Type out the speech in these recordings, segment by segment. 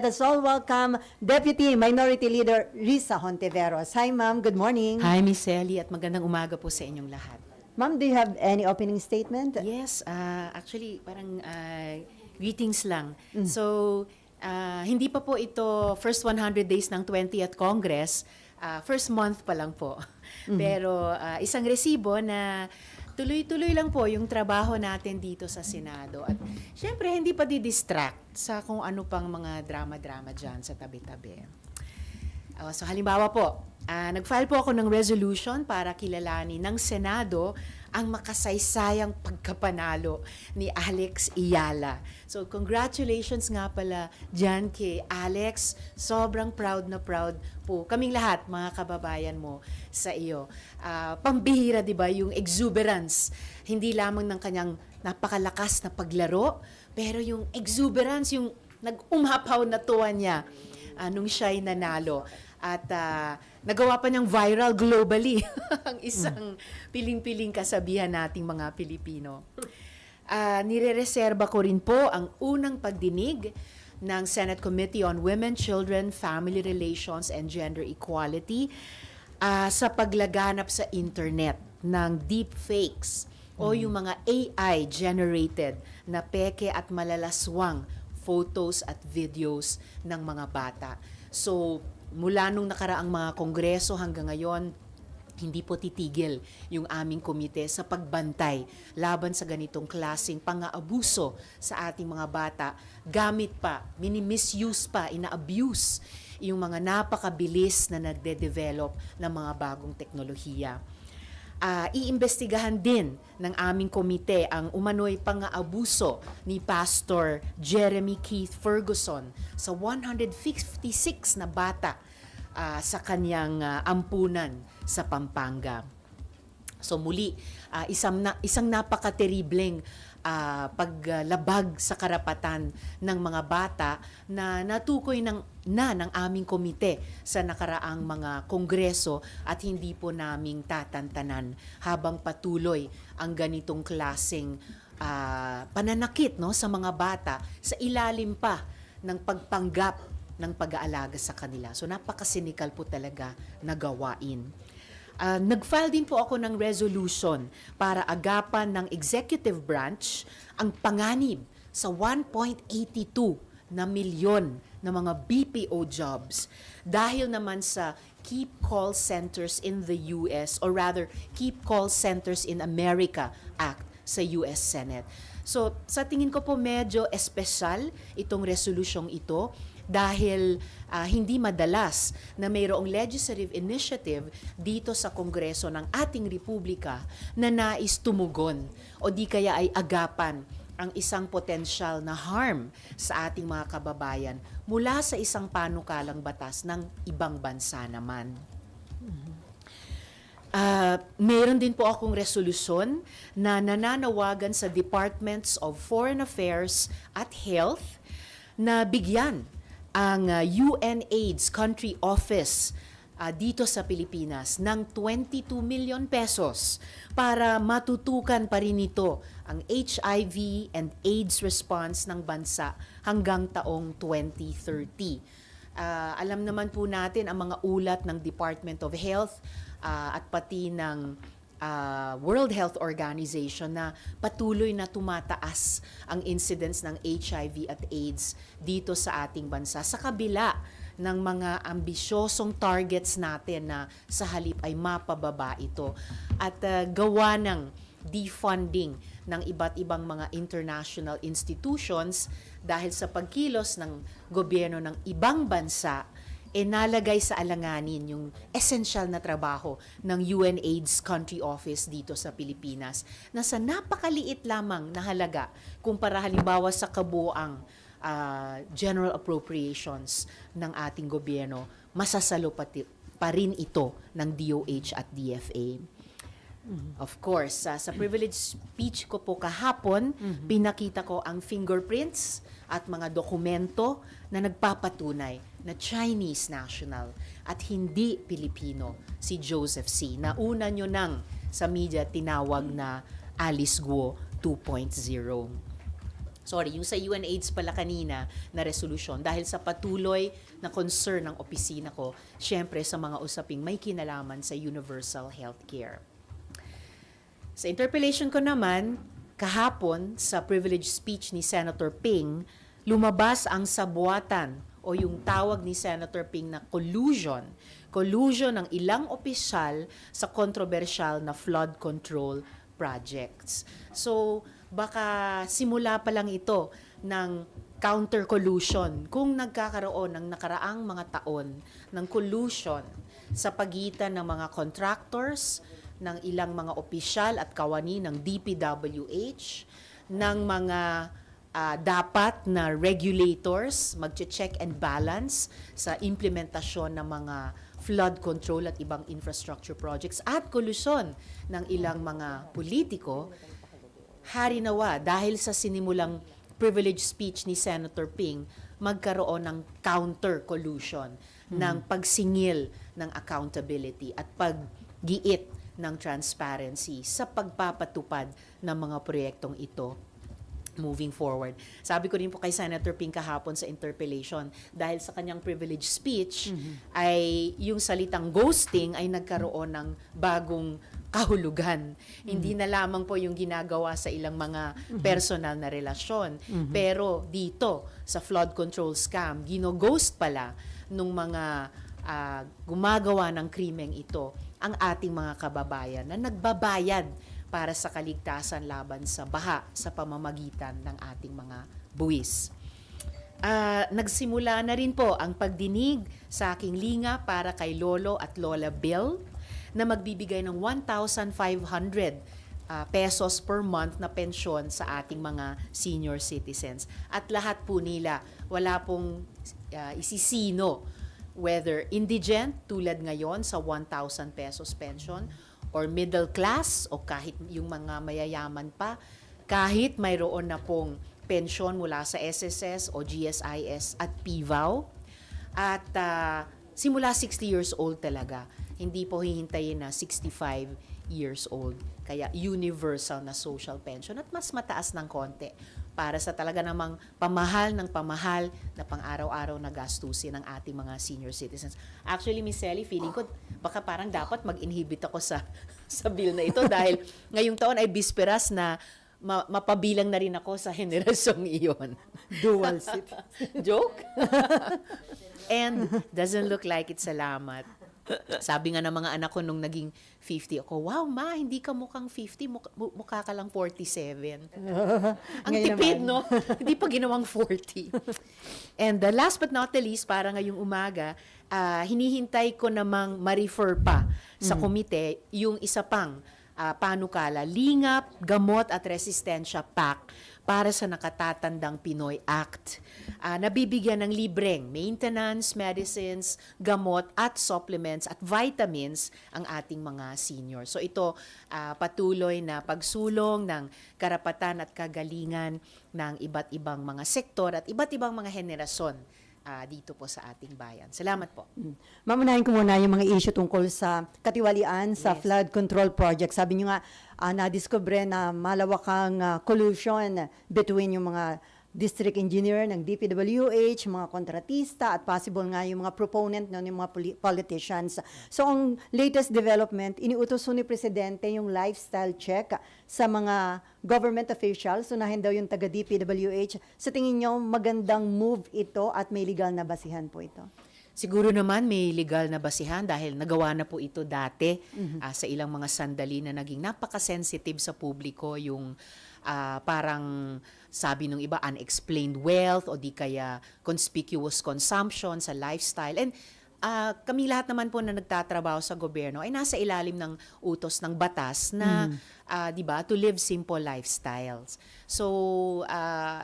Let us all welcome Deputy Minority Leader Risa Hontiveros. Hi, ma'am. Good morning. Hi, Miss Ellie, at magandang umaga po sa inyong lahat. Ma'am, do you have any opening statement? Yes, actually, parang greetings lang. So, hindi pa po ito first 100 days ng 20th Congress, first month pa lang po. Pero isang resibo na tuloy-tuloy lang po yung trabaho natin dito sa Senado. At syempre, hindi pa di-distract sa kung ano pang mga drama-drama dyan sa tabi-tabi. So halimbawa po, nag-file po ako ng resolution para kilalanin ng Senado ang makasaysayang pagkapanalo ni Alex Iyala. So congratulations nga pala dyan kay Alex. Sobrang proud na proud po kaming lahat, mga kababayan mo, sa iyo. Pambihira, di ba, yung exuberance. Hindi lamang ng kanyang napakalakas na paglaro, pero yung exuberance, yung nag-umhapaw na tuwa niya nung siya'y nanalo. At nagawa pa niyang viral globally ang isang piling-piling kasabihan nating mga Pilipino. Nire-reserba ko rin po ang unang pagdinig ng Senate Committee on Women, Children, Family Relations, and Gender Equality sa paglaganap sa internet ng deepfakes o yung mga AI-generated na peke at malalaswang photos at videos ng mga bata. So, mula nung nakaraang mga kongreso hanggang ngayon, hindi po titigil yung aming komite sa pagbantay laban sa ganitong klaseng pang-aabuso sa ating mga bata, gamit pa, mini-misuse pa, ina-abuse yung mga napakabilis na nagde-develop ng mga bagong teknolohiya. Iimbestigahan din ng aming komite ang umano'y pang-aabuso ni Pastor Jeremy Keith Ferguson sa 156 na bata sa kanyang ampunan sa Pampanga. So muli, isang napakateribleng paglabag sa karapatan ng mga bata na natukoy ng aming komite sa nakaraang mga kongreso at hindi po naming tatantanan habang patuloy ang ganitong klaseng pananakit, no, sa mga bata sa ilalim pa ng pagpanggap ng pag-aalaga sa kanila. So napakasinikal po talaga na gawain. Nag-file din po ako ng resolution para agapan ng executive branch ang panganib sa 1.82 na milyon na mga BPO jobs dahil naman sa Keep Call Centers in the US, or rather Keep Call Centers in America Act sa US Senate. So sa tingin ko po medyo espesyal itong resolusyong ito dahil hindi madalas na mayroong legislative initiative dito sa Kongreso ng ating Republika na nais tumugon o di kaya ay agapan ang isang potensyal na harm sa ating mga kababayan mula sa isang panukalang batas ng ibang bansa naman. Meron din po akong resolusyon na nananawagan sa Departments of Foreign Affairs at Health na bigyan ang UNAIDS Country Office dito sa Pilipinas ng 22 million pesos para matutukan pa rin ito ang HIV and AIDS response ng bansa hanggang taong 2030. Alam naman po natin ang mga ulat ng Department of Health at pati ng World Health Organization na patuloy na tumataas ang incidence ng HIV at AIDS dito sa ating bansa sa kabila ng mga ambisyosong targets natin na sa halip ay mapababa ito at gawa ng defunding ng iba't ibang mga international institutions dahil sa pagkilos ng gobyerno ng ibang bansa nalagay sa alanganin yung essential na trabaho ng UNAIDS Country Office dito sa Pilipinas na sa napakaliit lamang na halaga kumpara halimbawa sa kabuoang general appropriations ng ating gobyerno, masasalo pa rin ito ng DOH at DFA. Of course, sa privilege speech ko po kahapon, pinakita ko ang fingerprints at mga dokumento na nagpapatunay na Chinese national at hindi Pilipino si Joseph C. na una nyo nang sa media tinawag na Alice Guo 2.0. yung sa UNAIDS pala kanina na resolution dahil sa patuloy na concern ng opisina ko, syempre sa mga usaping may kinalaman sa universal healthcare. Sa interpellation ko naman, kahapon sa privilege speech ni Senator Ping, lumabas ang sabuatan o yung tawag ni Senator Ping na collusion ng ilang opisyal sa kontrobersyal na flood control projects. So, baka simula pa lang ito ng counter-collusion kung nagkakaroon ng nakaraang mga taon ng collusion sa pagitan ng mga contractors, ng ilang mga opisyal at kawani ng DPWH, ng mga dapat na regulators magche-check and balance sa implementasyon ng mga flood control at ibang infrastructure projects at kolusyon ng ilang mga politiko. Hari nawa, dahil sa sinimulang privilege speech ni Senator Ping, magkaroon ng counter-collusion, ng pagsingil ng accountability at paggiit ng transparency sa pagpapatupad ng mga proyektong ito moving forward. Sabi ko rin po kay Senator Ping kahapon sa interpellation, dahil sa kanyang privilege speech, ay yung salitang ghosting ay nagkaroon ng bagong kahulugan. Hindi na lamang po yung ginagawa sa ilang mga personal na relasyon. Pero dito, sa flood control scam, gino-ghost pala nung mga gumagawa ng krimeng ito ang ating mga kababayan na nagbabayad para sa kaligtasan laban sa baha sa pamamagitan ng ating mga buwis. Nagsimula na rin po ang pagdinig sa aking linga para kay Lolo at Lola Bill na magbibigay ng 1,500 pesos per month na pensyon sa ating mga senior citizens. At lahat po nila, wala pong isisino, whether indigent tulad ngayon sa 1,000 pesos pension, or middle class, o kahit yung mga mayayaman pa, kahit mayroon na pong pensyon mula sa SSS o GSIS at PVAW, at simula 60 years old talaga. Hindi po hihintayin na 65 years old. Kaya universal na social pension at mas mataas ng konti para sa talaga namang pamahal ng pamahal na pang-araw-araw na gastusin ng ating mga senior citizens. Actually, Miss Sally, feeling ko baka parang dapat mag-inhibit ako sa bill na ito dahil ngayong taon ay bisperas na mapabilang na rin ako sa henerasyong iyon. Dual seat. Joke? And doesn't look like it, salamat. Sabi nga ng mga anak ko nung naging 50 ako, wow ma, hindi ka mukhang 50, mukha ka lang 47. Ang Ngayon tipid, naman. no? Hindi pa ginawang 40. And last but not the least, para ngayong umaga, hinihintay ko namang ma-refer pa sa komite yung isa pang panukala, Lingap, Gamot at Resistensya PAC para sa nakatatandang Pinoy Act. Nabibigyan ng libreng maintenance, medicines, gamot at supplements at vitamins ang ating mga senior. So ito patuloy na pagsulong ng karapatan at kagalingan ng iba't ibang mga sektor at iba't ibang mga henerasyon dito po sa ating bayan. Salamat po. Mamunahin ko muna yung mga issue tungkol sa katiwalian sa Yes. flood control project. Sabi nyo nga, na-discover na malawakang collusion between yung mga district engineer ng DPWH, mga kontratista, at possible nga yung mga proponent, no, yung mga politicians. So, ang latest development, iniutos ni Presidente yung lifestyle check sa mga government officials. Unahin daw yung taga-DPWH. Sa tingin nyo, magandang move ito at may legal na basihan po ito? Siguro naman may legal na basihan dahil nagawa na po ito dati sa ilang mga sandali na naging napaka-sensitive sa publiko, yung parang sabi nung iba unexplained wealth o di kaya conspicuous consumption sa lifestyle. And kami lahat naman po na nagtatrabaho sa gobyerno ay nasa ilalim ng utos ng batas na 'di ba, to live simple lifestyles. So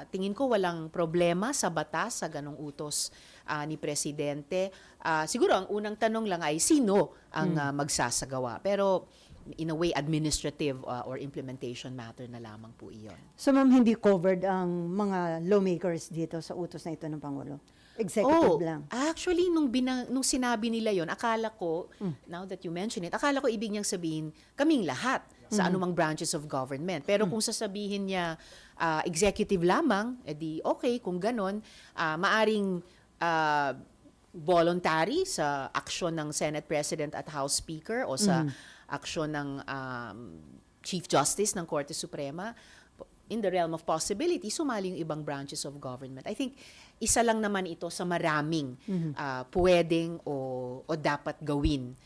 tingin ko walang problema sa batas sa ganong utos ni Presidente. Siguro ang unang tanong lang ay sino ang magsasagawa. Pero in a way, administrative or implementation matter na lamang po iyon. So, ma'am, hindi covered ang mga lawmakers dito sa utos na ito ng Pangulo? Executive lang. Actually, nung sinabi nila yon, akala ko, now that you mention it, akala ko ibig niyang sabihin, kaming lahat sa anumang branches of government. Pero kung sasabihin niya, executive lamang, edi okay, kung ganon, maaring voluntary sa aksyon ng Senate President at House Speaker o sa aksyon ng Chief Justice ng Korte Suprema, in the realm of possibility, sumali yung ibang branches of government. I think isa lang naman ito sa maraming pwedeng o dapat gawin.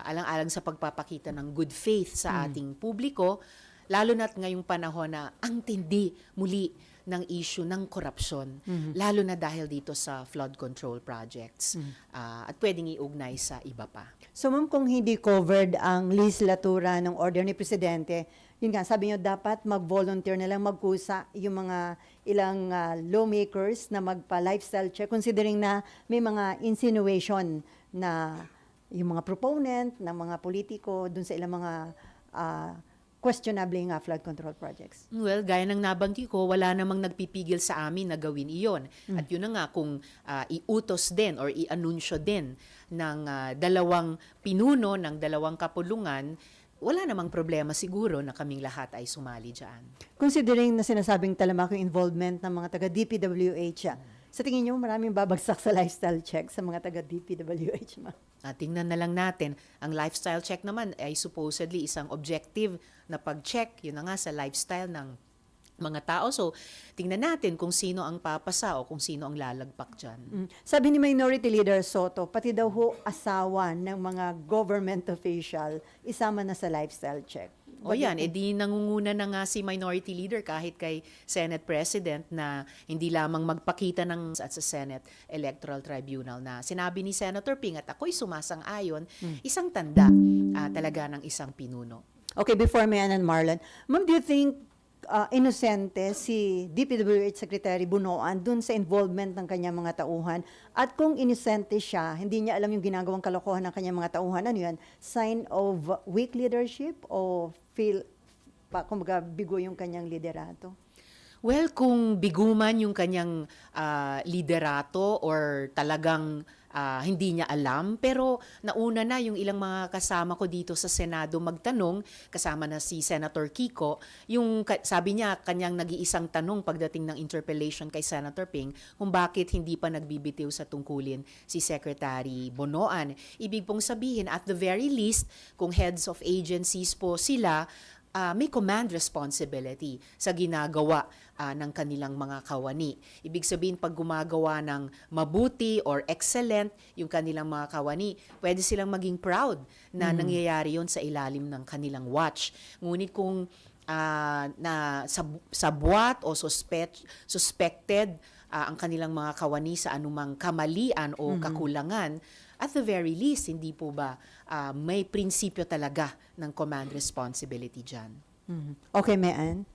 Alang-alang sa pagpapakita ng good faith sa ating publiko, lalo na't ngayong panahon na ang tindi muli ng issue ng korupsyon, lalo na dahil dito sa flood control projects at pwedeng iugnay sa iba pa. So ma'am, kung hindi covered ang legislatura ng order ni Presidente, yun nga, sabi niyo dapat mag-volunteer na lang, magkusa yung mga ilang lawmakers na magpa-lifestyle check, considering na may mga insinuation na yung mga proponent, na mga politiko, dun sa ilang mga questionable nga flood control projects. Well, gaya ng nabanggit ko, wala namang nagpipigil sa amin na gawin iyon. At yun na nga, kung iutos din or i-anunsyo din ng dalawang pinuno, ng dalawang kapulungan, wala namang problema siguro na kaming lahat ay sumali dyan. Considering na sinasabing talamak yung involvement ng mga taga-DPWH, sa tingin niyo maraming babagsak sa lifestyle check sa mga taga-DPWH, ma'am? Tingnan na lang natin. Ang lifestyle check naman ay supposedly isang objective na pag-check, yun na nga sa lifestyle ng mga tao. So, tingnan natin kung sino ang papasa o kung sino ang lalagpak dyan. Sabi ni Minority Leader Soto, pati daw ho asawa ng mga government official isama na sa lifestyle check. O yan, edi nangunguna na nga si Minority Leader kahit kay Senate President na hindi lamang magpakita ng at sa Senate Electoral Tribunal na sinabi ni Senator Ping at ako'y sumasang-ayon, isang tanda talaga ng isang pinuno. Okay, before Mayan and Marlon, ma'am, do you think inosente si DPWH Secretary Bunoan dun sa involvement ng kanyang mga tauhan? At kung inosente siya, hindi niya alam yung ginagawang kalokohan ng kanyang mga tauhan, ano yan? Sign of weak leadership o kumbaga bigo yung kanyang liderato? Well, kung biguman yung kanyang liderato or talagang hindi niya alam, pero nauna na yung ilang mga kasama ko dito sa Senado magtanong, kasama na si Senator Kiko, yung sabi niya kanyang nag-iisang tanong pagdating ng interpellation kay Senator Ping kung bakit hindi pa nagbibitiw sa tungkulin si Secretary Bonoan. Ibig pong sabihin, at the very least, kung heads of agencies po sila, may command responsibility sa ginagawa ng kanilang mga kawani. Ibig sabihin, pag gumagawa ng mabuti or excellent yung kanilang mga kawani, pwede silang maging proud na nangyayari yon sa ilalim ng kanilang watch. Ngunit kung sabwat o suspected ang kanilang mga kawani sa anumang kamalian o kakulangan, at the very least, hindi po ba may prinsipyo talaga ng command responsibility dyan? Okay, Mayan?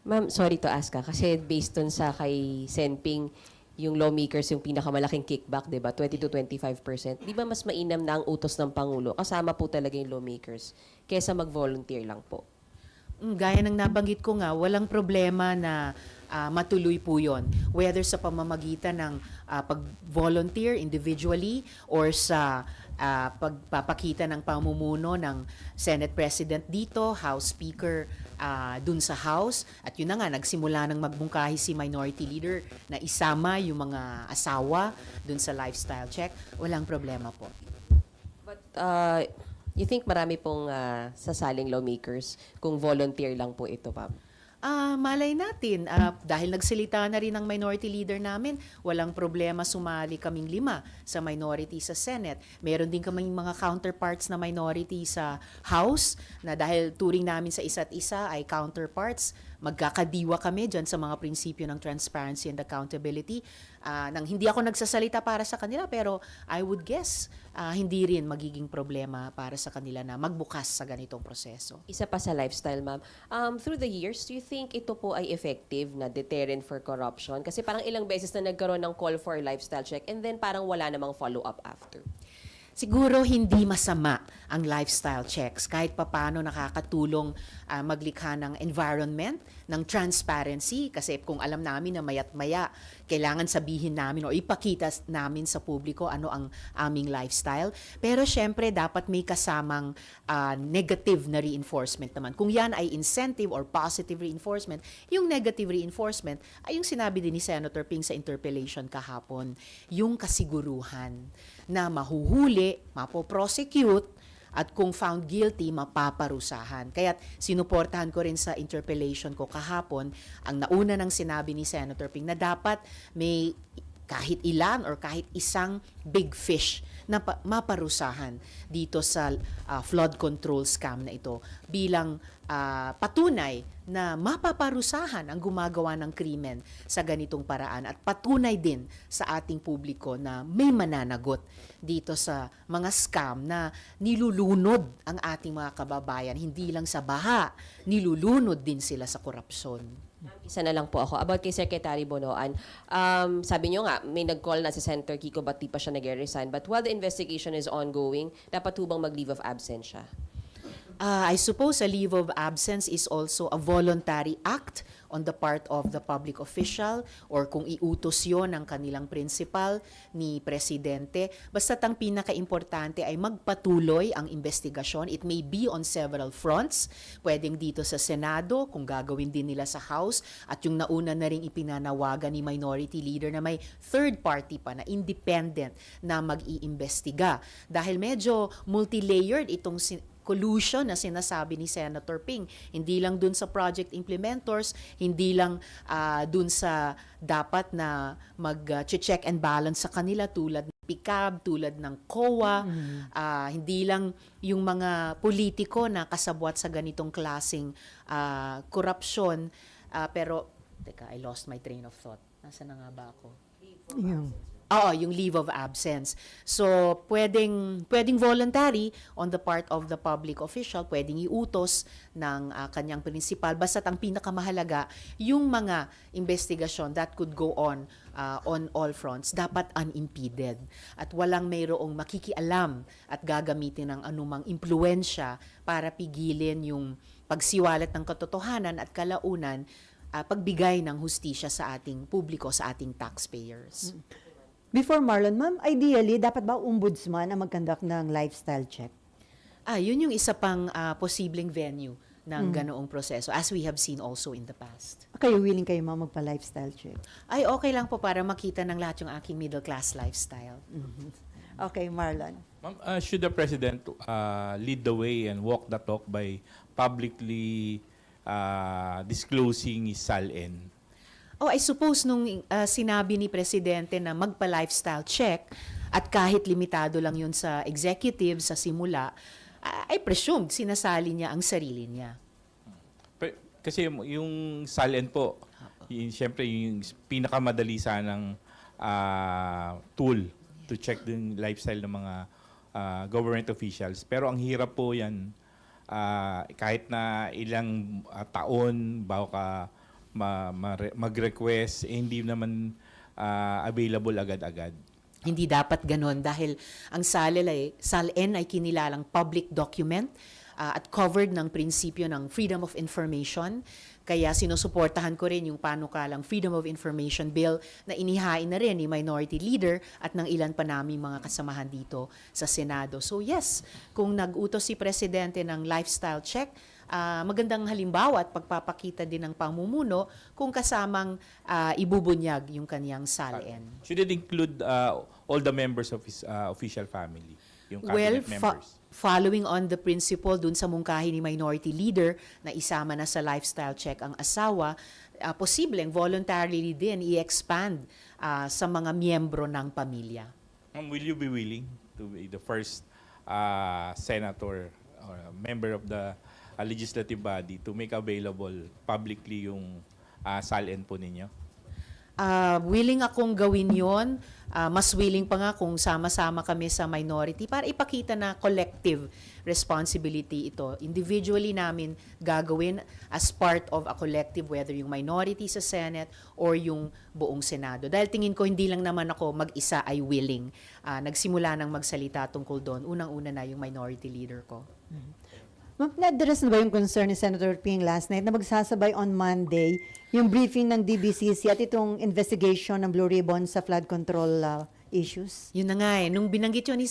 Ma'am, sorry to ask kasi based on sa kay Senping, yung lawmakers yung pinakamalaking kickback, di ba? 20 to 25%. Di ba mas mainam na ang utos ng Pangulo? Kasama po talaga yung lawmakers kesa mag-volunteer lang po. Gaya ng nabanggit ko nga, walang problema na matuloy po yon. Whether sa pamamagitan ng pag-volunteer individually or sa pagpapakita ng pamumuno ng Senate President dito, House Speaker dun sa House. At yun na nga, nagsimula ng magbungkahi si Minority Leader na isama yung mga asawa dun sa lifestyle check. Walang problema po. But you think marami pong sasaling lawmakers kung volunteer lang po ito, ma'am? Malay natin, dahil nagsalita na rin ang minority leader namin, walang problema sumali kaming 5 sa minority sa Senate. Meron din kaming mga counterparts na minority sa House na dahil turing namin sa isa't isa ay counterparts, magkakadiwa kami dyan sa mga prinsipyo ng transparency and accountability. Nang hindi ako nagsasalita para sa kanila, pero I would guess hindi rin magiging problema para sa kanila na magbukas sa ganitong proseso. Isa pa sa lifestyle, ma'am. Through the years, do you think ito po ay effective na deterrent for corruption? Kasi parang ilang beses na nagkaroon ng call for lifestyle check and then parang wala namang follow-up after. Siguro hindi masama ang lifestyle checks kahit papano nakakatulong maglikha ng environment, ng transparency kasi kung alam namin na mayat-maya kailangan sabihin namin o ipakita namin sa publiko ano ang aming lifestyle. Pero syempre, dapat may kasamang negative na reinforcement naman. Kung yan ay incentive or positive reinforcement, yung negative reinforcement ay yung sinabi din ni Senator Ping sa interpellation kahapon, yung kasiguruhan na mahuhuli, mapoprosecute, at kung found guilty, mapaparusahan. Kaya sinuportahan ko rin sa interpellation ko kahapon ang nauna ng sinabi ni Senator Ping na dapat may kahit ilan or kahit isang big fish na maparusahan dito sa flood control scam na ito bilang patunay na mapaparusahan ang gumagawa ng krimen sa ganitong paraan at patunay din sa ating publiko na may mananagot dito sa mga scam na nilulunod ang ating mga kababayan, hindi lang sa baha, nilulunod din sila sa korupsyon. Isa na lang po ako. About kay Secretary Bonoan, sabi nyo nga, may nag-call na si Senator Kiko ba't di pa siya nag-resign. But while the investigation is ongoing, dapat hubang mag-leave of absence siya? I suppose a leave of absence is also a voluntary act on the part of the public official or kung iutos yon ng kanilang principal ni Presidente. Basta't ang pinaka-importante ay magpatuloy ang investigasyon. It may be on several fronts. Pwedeng dito sa Senado, kung gagawin din nila sa House, at yung nauna na ring ipinanawagan ni Minority Leader na may third party pa na independent na mag-iimbestiga. Dahil medyo multi-layered itong collusion na sinasabi ni Senator Ping. Hindi lang dun sa project implementors, hindi lang dun sa dapat na mag-check and balance sa kanila tulad ng PICAB, tulad ng COA, hindi lang yung mga politiko na kasabwat sa ganitong klaseng korupsyon. Pero, teka, I lost my train of thought. Nasaan na nga ba ako? Yung Oo, yung leave of absence. So, pwedeng voluntary on the part of the public official, pwedeng iutos ng kanyang principal. Basta't ang pinakamahalaga, yung mga investigasyon that could go on all fronts, dapat unimpeded. At walang mayroong makikialam at gagamitin ng anumang impluensya para pigilin yung pagsiwalat ng katotohanan at kalaunan, pagbigay ng hustisya sa ating publiko, sa ating taxpayers. Before Marlon, ma'am, ideally, dapat ba ombudsman ang mag-conduct ng lifestyle check? Yun yung isa pang posibleng venue ng ganoong proseso, as we have seen also in the past. Kayo, willing kayo ma'am magpa-lifestyle check? Ay, okay lang po para makita ng lahat yung aking middle class lifestyle. Okay, Marlon. Ma'am, should the President lead the way and walk the talk by publicly disclosing his SALN? Oh, I suppose nung sinabi ni Presidente na magpa-lifestyle check at kahit limitado lang yun sa executive sa simula, I presume sinasabi niya ang sarili niya. Kasi yung SALN po, siyempre yung pinakamadali sanang tool to check yung lifestyle ng mga government officials. Pero ang hirap po yan, kahit na ilang taon bago ka mag-request, hindi naman available agad-agad. Hindi dapat ganon dahil ang SALN ay kinilalang public document at covered ng prinsipyo ng Freedom of Information. Kaya sinusuportahan ko rin yung panukalang Freedom of Information Bill na inihain na rin ni Minority Leader at ng ilan pa naming mga kasamahan dito sa Senado. So yes, kung nag-utos si Presidente ng lifestyle check, magandang halimbawa at pagpapakita din ng pamumuno kung kasamang ibubunyag yung kaniyang SALN. Should it include all the members of his official family? Yung Well, cabinet members? following on the principle dun sa mungkahi ni Minority Leader na isama na sa lifestyle check ang asawa, posibleng voluntarily din i-expand sa mga miyembro ng pamilya. Will you be willing to be the first senator or member of the legislative body to make available publicly yung SALN po ninyo? Willing akong gawin yon. Mas willing pa nga kung sama-sama kami sa minority para ipakita na collective responsibility ito. Individually namin gagawin as part of a collective, whether yung minority sa Senate or yung buong Senado. Dahil tingin ko hindi lang naman ako mag-isa ay willing. Nagsimula nang magsalita tungkol doon. Unang-una na yung minority leader ko. Ma'am, na-address na ba yung concern ni Senator Ping last night na magsasabay on Monday yung briefing ng DBCC at itong investigation ng Blue Ribbon sa flood control issues? Yun na nga eh. Nung binanggit yun ni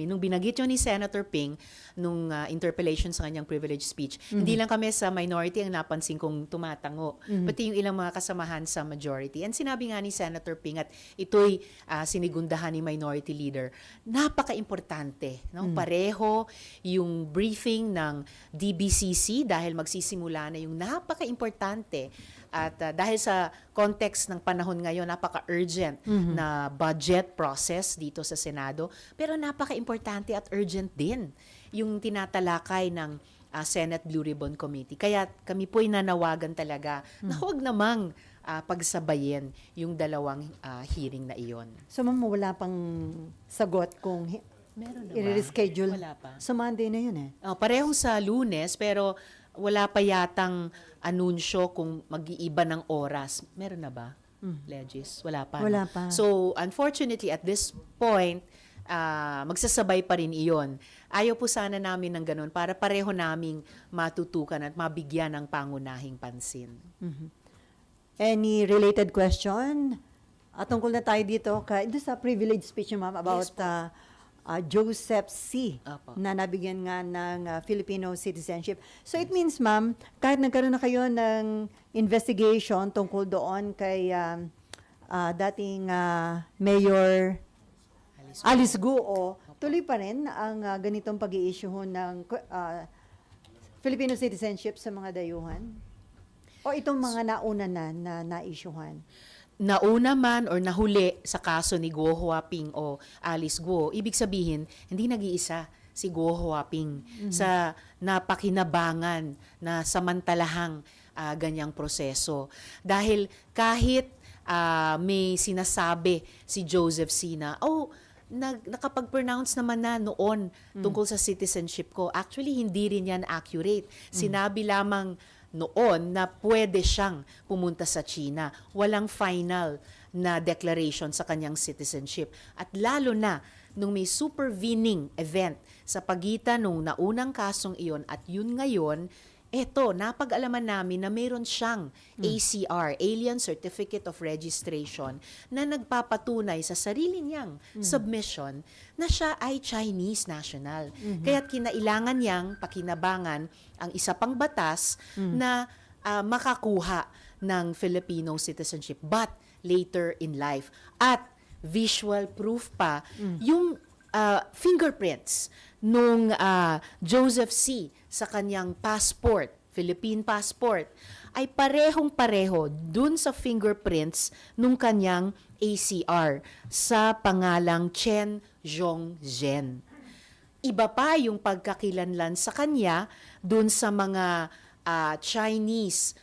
nung binanggit yun ni Senator Ping nung interpellation sa kanyang privilege speech, hindi lang kami sa minority ang napansin kong tumatango, pati yung ilang mga kasamahan sa majority. And sinabi nga ni Senator Ping at ito'y sinigundahan ni Minority Leader, napaka-importante. No? Pareho yung briefing ng DBCC dahil magsisimula na yung napaka-importante at dahil sa context ng panahon ngayon, napaka-urgent na budget process dito sa Senado. Pero napaka-importante at urgent din yung tinatalakay ng Senate Blue Ribbon Committee. Kaya kami po'y nanawagan talaga na huwag namang pagsabayin yung dalawang hearing na iyon. So ma'am, wala pang sagot kung Meron na ba? i-reschedule. Wala pa. Sa Monday na yun eh. Parehong sa Lunes, pero wala pa yatang anunsyo kung mag-iiba ng oras. Meron na ba, Legis? Wala pa. Wala no? pa. So, unfortunately, at this point, magsasabay pa rin iyon. Ayaw po sana namin ng ganun para pareho naming matutukan at mabigyan ng pangunahing pansin. Any related question? Tungkol na tayo dito doon sa privilege speech niyo, ma'am, about Yes po. Joseph C. Apo. na nabigyan nga ng Filipino citizenship. So it means, ma'am, kahit nagkaroon na kayo ng investigation tungkol doon kay dating Mayor Alice Guo, tuloy pa rin ang ganitong pag-i-issue ng Filipino citizenship sa mga dayuhan? O itong mga nauna na na-issuehan? Nauna man or nahuli sa kaso ni Guo Huaping o Alice Guo, ibig sabihin, hindi nag-iisa si Guo Huaping sa napakinabangan na samantalahang ganyang proseso. Dahil kahit may sinasabi si Joseph C. na, nakapag-pronounce naman na noon tungkol sa citizenship ko. Actually, hindi rin yan accurate. Sinabi lamang noon na pwede siyang pumunta sa China. Walang final na declaration sa kanyang citizenship. At lalo na nung may supervening event sa pagitan nung naunang kasong iyon at yun ngayon, napag-alaman namin na mayroon siyang ACR, Alien Certificate of Registration, na nagpapatunay sa sarili niyang submission na siya ay Chinese national. Kaya't kinailangan niyang pakinabangan ang isa pang batas na makakuha ng Filipino citizenship but later in life. At visual proof pa yung fingerprints nung Joseph C. sa kanyang passport, Philippine passport, ay parehong-pareho dun sa fingerprints nung kanyang ACR sa pangalang Chen Zhongzhen. Iba pa yung pagkakilanlan sa kanya dun sa mga Chinese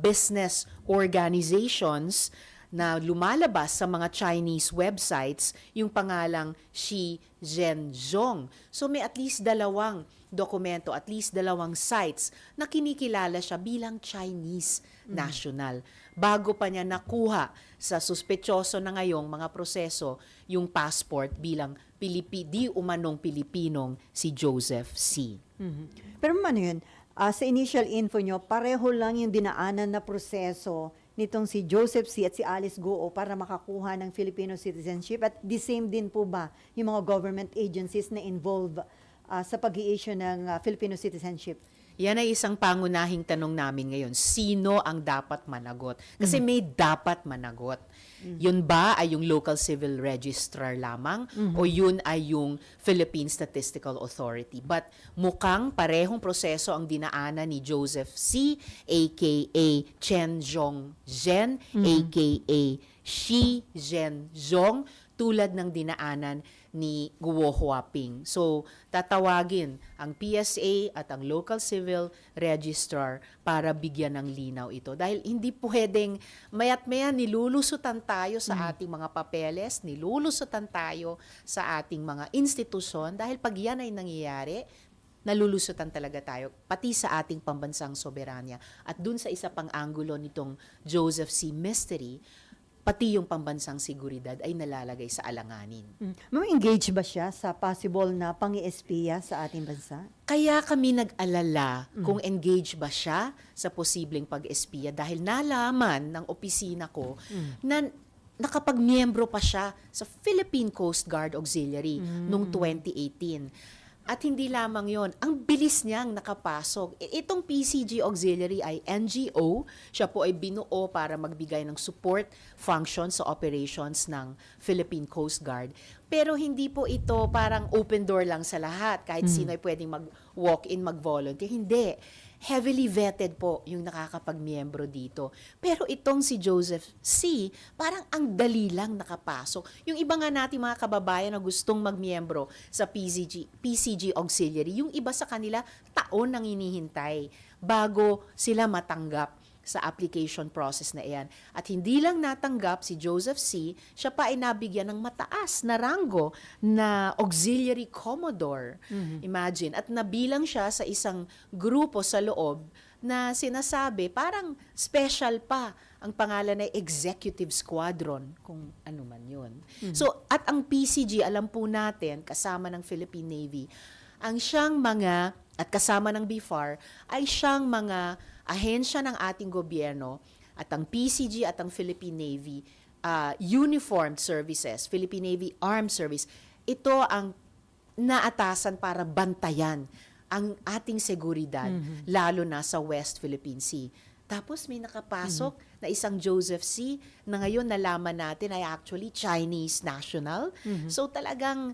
business organizations na lumalabas sa mga Chinese websites yung pangalang Xi Zhenzhong. So may at least dalawang dokumento, at least dalawang sites na kinikilala siya bilang Chinese national. Bago pa niya nakuha sa suspetyoso na ngayong mga proseso yung passport bilang di umanong Pilipinong si Joseph C. Pero ano yun, sa initial info nyo, pareho lang yung dinaanan na proseso nitong si Joseph C. at si Alice Guo para makakuha ng Filipino citizenship, at the same din po ba yung mga government agencies na involved sa pag-i-issue ng Filipino citizenship? Yan ay isang pangunahing tanong namin ngayon. Sino ang dapat managot? Kasi may dapat managot. Yun ba ay yung local civil registrar lamang o yun ay yung Philippine Statistical Authority? But mukhang parehong proseso ang dinaanan ni Joseph C. aka Chen Zhongzhen aka Xi Zhenzhong, tulad ng dinaanan ni Guo Huaping. So, tatawagin ang PSA at ang local civil registrar para bigyan ng linaw ito. Dahil hindi pwedeng mayat-maya nilulusutan tayo sa ating mga papeles, nilulusutan tayo sa ating mga institusyon, dahil pag yan ay nangyayari, nalulusutan talaga tayo, pati sa ating pambansang soberanya. At dun sa isa pang anggulo nitong Joseph C. mystery, pati yung pambansang seguridad ay nalalagay sa alanganin. Engage ba siya sa possible na pang-espiya sa ating bansa? Kaya kami nag-alala kung engage ba siya sa posibleng pag-espiya dahil nalaman ng opisina ko na nakapag-miyembro pa siya sa Philippine Coast Guard Auxiliary noong 2018. At hindi lamang yon, ang bilis niyang nakapasok. Itong PCG Auxiliary ay NGO. Siya po ay binuo para magbigay ng support function sa operations ng Philippine Coast Guard. Pero hindi po ito parang open door lang sa lahat. Kahit sino ay pwedeng mag-walk-in, mag-volunteer. Hindi. Heavily vetted po yung nakakapag-miyembro dito. Pero itong si Joseph C., parang ang dali lang nakapasok. Yung iba nga natin mga kababayan na gustong mag-miyembro sa PCG Auxiliary, yung iba sa kanila taon nang hinihintay bago sila matanggap sa application process na iyan. At hindi lang natanggap si Joseph C., siya pa ay nabigyan ng mataas na ranggo na Auxiliary Commodore. Imagine. At nabilang siya sa isang grupo sa loob na sinasabi, parang special pa ang pangalan ay Executive Squadron, kung ano man yun. So, at ang PCG, alam po natin, kasama ng Philippine Navy, ang siyang mga, at kasama ng BFAR, ay siyang mga ahensya ng ating gobyerno at ang PCG at ang Philippine Navy Uniformed Services, Philippine Navy Armed Service, ito ang naatasan para bantayan ang ating seguridad, lalo na sa West Philippine Sea. Tapos may nakapasok na isang Joseph C. na ngayon nalaman natin ay actually Chinese national. So talagang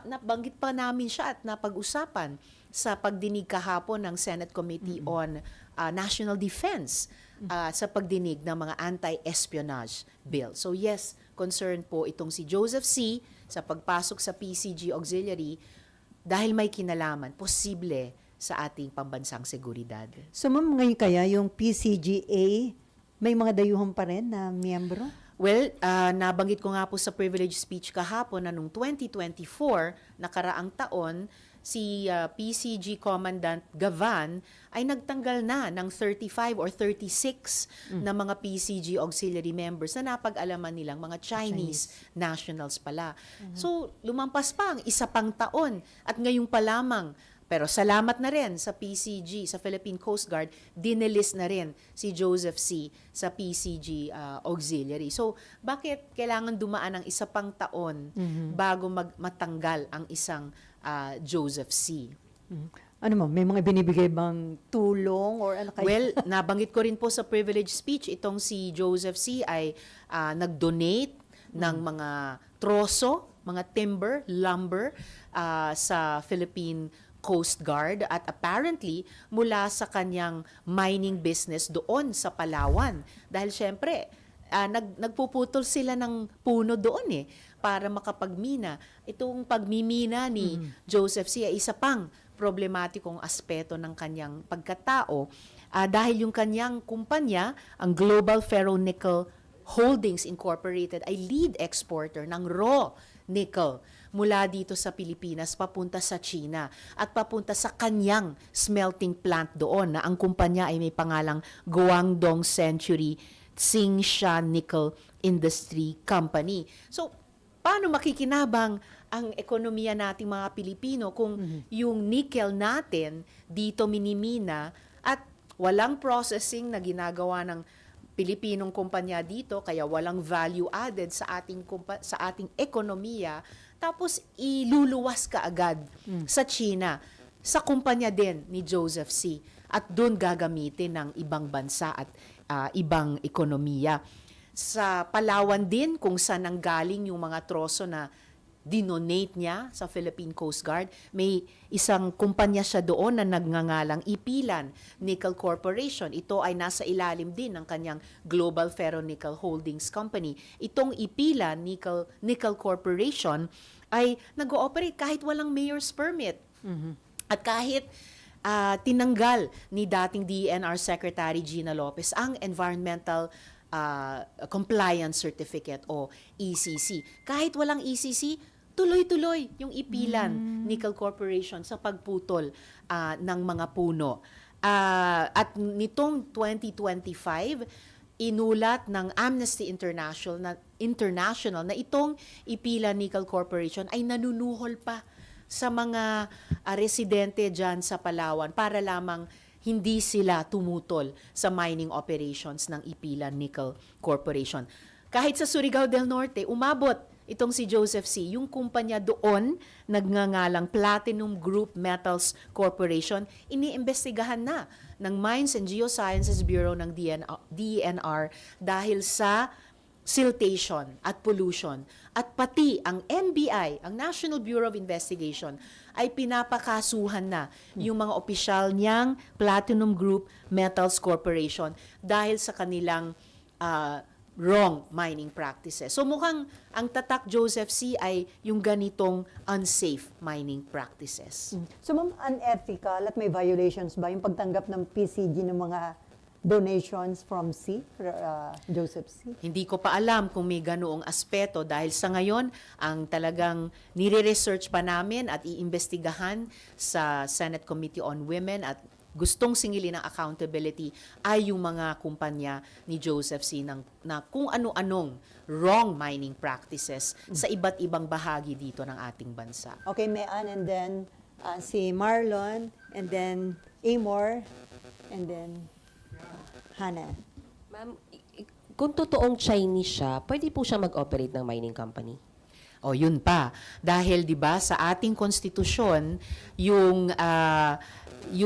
nabanggit pa namin siya at napag-usapan sa pagdinig kahapon ng Senate Committee on National Defense sa pagdinig ng mga anti-espionage bill. So yes, concerned po itong si Joseph C. sa pagpasok sa PCG Auxiliary dahil may kinalaman, posible sa ating pambansang seguridad. So ma'am, ngayon kaya yung PCGA, may mga dayuhan pa rin na miyembro? Well, nabanggit ko nga po sa privilege speech kahapon na noong 2024, nakaraang taon, si PCG Commandant Gavan ay nagtanggal na ng 35 or 36 na mga PCG auxiliary members na napag-alaman nilang mga Chinese nationals pala. So, lumampas pa ang isa pang taon at ngayon pa lamang. Pero salamat na rin sa PCG, sa Philippine Coast Guard, dinelis na rin si Joseph C. sa PCG Auxiliary. So, bakit kailangan dumaan ng isa pang taon bago matanggal ang isang Joseph C.? Ano mo, may mga binibigay bang tulong or ano kayo? Well, nabanggit ko rin po sa privilege speech, itong si Joseph C. ay nag-donate ng mga troso, mga timber, lumber sa Philippine Coast Guard at apparently mula sa kanyang mining business doon sa Palawan. Dahil syempre, nagpuputol sila ng puno doon para makapagmina. Itong pagmimina ni Joseph C. ay isa pang problematikong aspeto ng kanyang pagkatao dahil yung kanyang kumpanya, ang Global Ferro-Nickel Holdings Incorporated, ay lead exporter ng raw nickel mula dito sa Pilipinas papunta sa China at papunta sa kanyang smelting plant doon na ang kumpanya ay may pangalang Guangdong Century Tsingshan Nickel Industry Company. So, paano makikinabang ang ekonomiya nating mga Pilipino kung yung nickel natin dito minimina at walang processing na ginagawa ng Pilipinong kumpanya dito, kaya walang value added sa ating ekonomiya, tapos iluluwas ka agad sa China, sa kumpanya din ni Joseph C. At doon gagamitin ng ibang bansa at ibang ekonomiya. Sa Palawan din, kung saan nanggaling yung mga troso na dinonate niya sa Philippine Coast Guard, may isang kumpanya siya doon na nagngangalang Ipilan Nickel Corporation. Ito ay nasa ilalim din ng kanyang Global Ferro-Nickel Holdings Company. Itong Ipilan Nickel Corporation ay nag-ooperate kahit walang mayor's permit. At kahit tinanggal ni dating DENR Secretary Gina Lopez ang Environmental Compliance Certificate o ECC. Kahit walang ECC, tuloy-tuloy yung Ipilan Nickel Corporation sa pagputol ng mga puno. At nitong 2025, inulat ng Amnesty International na itong Ipila Nickel Corporation ay nanunuhol pa sa mga residente dyan sa Palawan para lamang hindi sila tumutol sa mining operations ng Ipila Nickel Corporation. Kahit sa Surigao del Norte, umabot itong si Joseph C., yung kumpanya doon, nagngangalang Platinum Group Metals Corporation, iniimbestigahan na ng Mines and Geosciences Bureau ng DENR dahil sa siltation at pollution. At pati ang NBI, ang National Bureau of Investigation, ay pinapakasuhan na yung mga opisyal niyang Platinum Group Metals Corporation dahil sa kanilang wrong mining practices. So mukhang ang tatak Joseph C. ay yung ganitong unsafe mining practices. So ma'am, unethical at may violations ba yung pagtanggap ng PCG ng mga donations from C, Joseph C? Hindi ko pa alam kung may ganoong aspeto dahil sa ngayon, ang talagang nire-research pa namin at iimbestigahan sa Senate Committee on Women at gustong singilin ng accountability ay yung mga kumpanya ni Joseph C. na kung ano-anong wrong mining practices sa iba't ibang bahagi dito ng ating bansa. Okay, Mayan, and then si Marlon, and then Amor, and then Hannah. Ma'am, kung totoong Chinese siya, pwede po siya mag-operate ng mining company? O yun pa, dahil 'di ba sa ating konstitusyon yung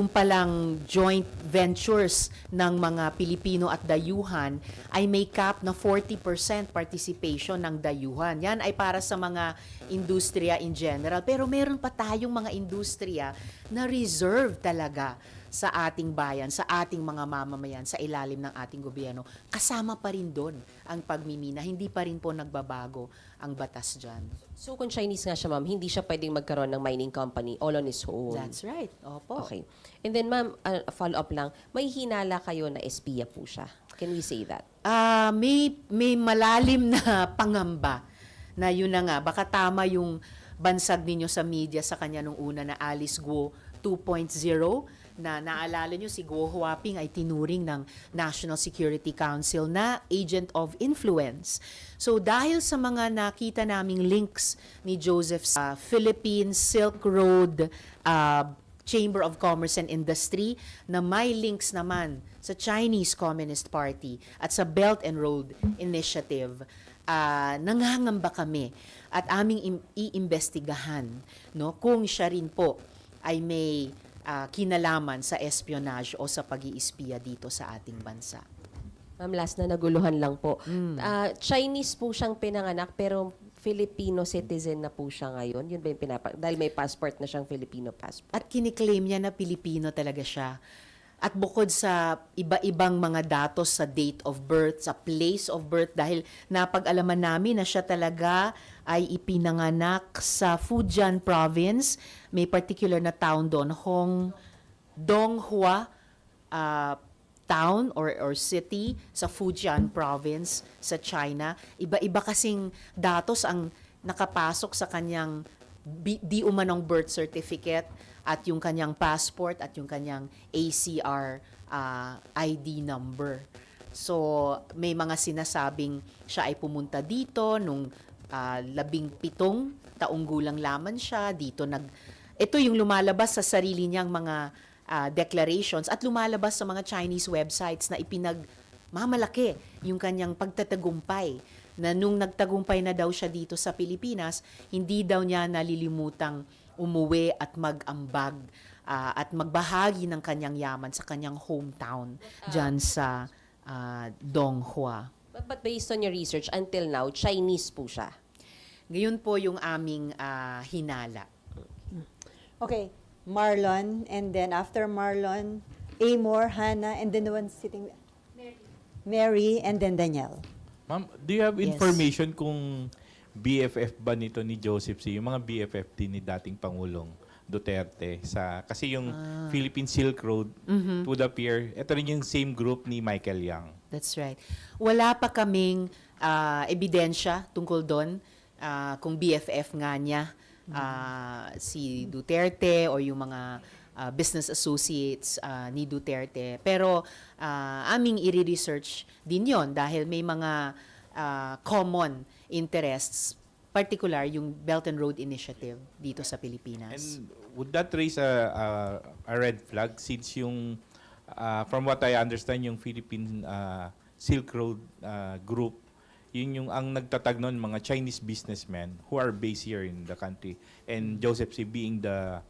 palang joint ventures ng mga Pilipino at dayuhan ay may cap na 40% participation ng dayuhan. Yan ay para sa mga industriya in general. Pero meron pa tayong mga industriya na reserve talaga sa ating bayan, sa ating mga mamamayan, sa ilalim ng ating gobyerno. Kasama pa rin doon ang pagmimina. Hindi pa rin po nagbabago ang batas dyan. So kung Chinese nga siya, ma'am, hindi siya pwedeng magkaroon ng mining company all on his own? That's right. Opo. Okay. And then, ma'am, follow-up lang, may hinala kayo na espiya po siya. Can we say that? May malalim na pangamba na yun na nga, baka tama yung bansag ninyo sa media sa kanya nung una na Alice Guo 2.0, na naalala nyo si Guo Huaping ay tinuring ng National Security Council na agent of influence. So dahil sa mga nakita naming links ni Joseph sa Philippine Silk Road Chamber of Commerce and Industry na may links naman sa Chinese Communist Party at sa Belt and Road Initiative, nangangamba kami at aming iimbestigahan, no, kung siya rin po ay may kinalaman sa espionage o sa pag-iispiya dito sa ating bansa. Ma'am, last na naguluhan lang po. Chinese po siyang pinanganak pero Filipino citizen na po siya ngayon. Yun ba yung dahil may passport na siyang Filipino passport? At kiniklaim niya na Pilipino talaga siya. At bukod sa iba-ibang mga datos sa date of birth, sa place of birth, dahil napag-alaman namin na siya talaga ay ipinanganak sa Fujian Province. May particular na town doon, Donghua town or city sa Fujian Province sa China. Iba-iba kasing datos ang nakapasok sa kanyang di umanong birth certificate at yung kanyang passport at yung kanyang ACR ID number. So, may mga sinasabing siya ay pumunta dito nung 17 taong gulang lamang siya. Ito yung lumalabas sa sarili niyang mga declarations at lumalabas sa mga Chinese websites na ipinagmamalaki yung kanyang pagtatagumpay na nung nagtagumpay na daw siya dito sa Pilipinas, hindi daw niya nalilimutang umuwi at mag-ambag at magbahagi ng kanyang yaman sa kanyang hometown dyan sa Donghua. But based on your research, until now, Chinese po siya? Ngayon po yung aming hinala. Okay, Marlon, and then after Marlon, Amor, Hannah, and then the one sitting, Mary, and then Danielle. Ma'am, do you have Yes. information kung BFF ba nito ni Joseph C? Yung mga BFF din ni dating Pangulong Duterte kasi yung Philippine Silk Road would appear, ito rin yung same group ni Michael Yang. That's right. Wala pa kaming ebidensya tungkol doon kung BFF nga niya si Duterte o yung mga business associates ni Duterte. Pero aming i-research din yon dahil may mga common interests, particular yung Belt and Road Initiative dito sa Pilipinas. And would that raise a red flag since yung, from what I understand, yung Philippine Silk Road group, yun yung ang nagtatag nun, mga Chinese businessmen who are based here in the country. And Joseph C. being the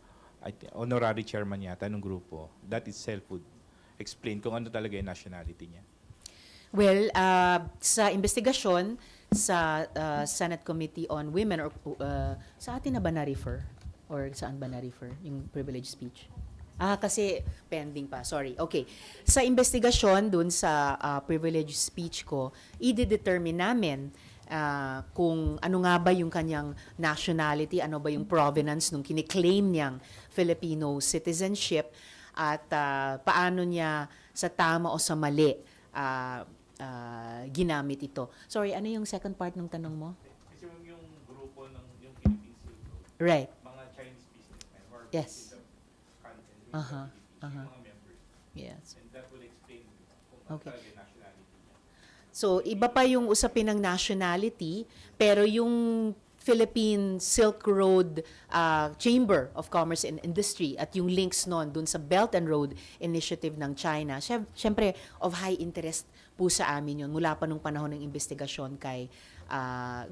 honorary chairman yata ng grupo, that itself would explain kung ano talaga yung nationality niya. Well, sa investigasyon sa Senate Committee on Women, or sa atin na ba na-refer? Or saan ba na-refer yung privilege speech? Kasi pending pa. Sorry. Okay. Sa investigasyon dun sa privilege speech ko, i-determine namin kung ano nga ba yung kanyang nationality, ano ba yung provenance nung kiniklaim niyang Filipino citizenship, at paano niya sa tama o sa mali ginamit ito. Sorry, ano yung second part ng tanong mo? Kasi yung grupo ng yung Philippine Silk Road, Right. mga Chinese businessmen who are Yes. in the country, Uh-huh. yung mga members. Yes. And that will explain kung Okay. ano talaga yung nationality niya. So, iba pa yung usapin ng nationality, pero yung Philippine Silk Road Chamber of Commerce and Industry at yung links nun dun sa Belt and Road Initiative ng China, syempre of high interest po sa amin yun mula pa nung panahon ng investigasyon kay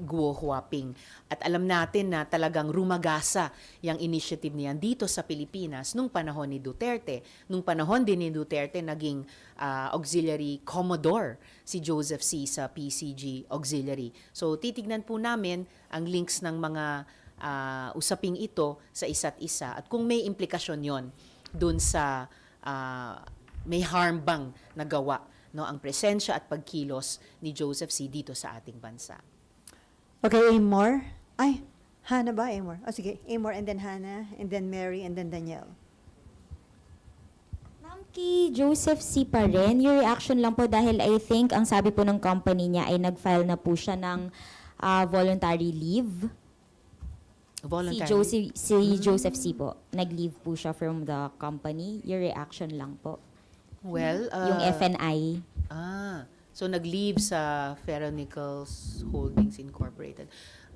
Guo Huaping. At alam natin na talagang rumagasa yung initiative niyan dito sa Pilipinas nung panahon ni Duterte. Nung panahon din ni Duterte, naging auxiliary commodore si Joseph C. sa PCG Auxiliary. So titignan po namin ang links ng mga usaping ito sa isa't isa at kung may implikasyon yon dun sa may harm bang nagawa no ang presensya at pagkilos ni Joseph C. dito sa ating bansa. Okay, Amor. Ay, Hannah ba? Amor. Oh, sige. Amor, and then Hannah, and then Mary, and then Danielle. Ma'am, kay Joseph C. pa rin, your reaction lang po dahil I think ang sabi po ng company niya ay nag-file na po siya ng voluntary leave. Voluntary. Si Joseph C. po, nag-leave po siya from the company. Your reaction lang po. Well, Yung FNI. So nag-leave sa Ferronickel Holdings Incorporated.